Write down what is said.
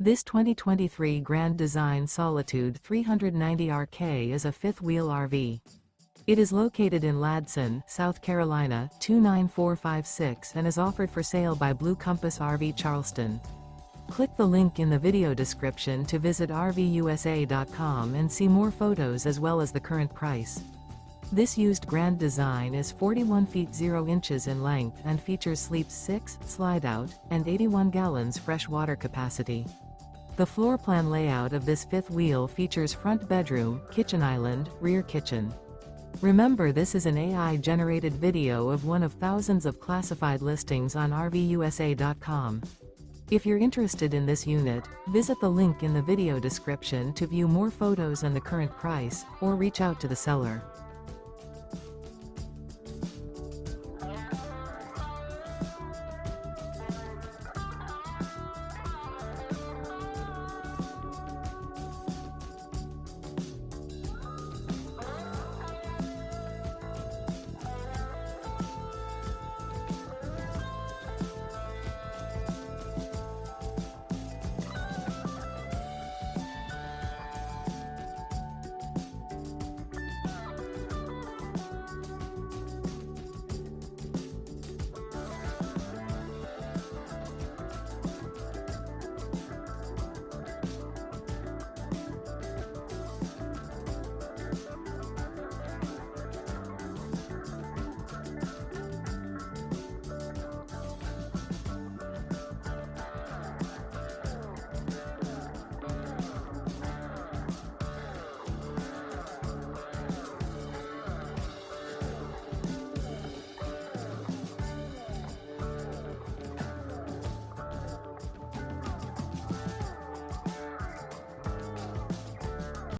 This 2023 Grand Design Solitude 390RK is a fifth-wheel RV. It is located in Ladson, South Carolina, 29456 and is offered for sale by Blue Compass RV Charleston. Click the link in the video description to visit RVUSA.com and see more photos as well as the current price. This used Grand Design is 41 feet 0 inches in length and features sleeps 6, slide-out, and 81 gallons fresh water capacity. The floor plan layout of this fifth wheel features front bedroom, kitchen island, rear kitchen. Remember, this is an AI-generated video of one of thousands of classified listings on RVUSA.com. If you're interested in this unit, visit the link in the video description to view more photos and the current price, or reach out to the seller.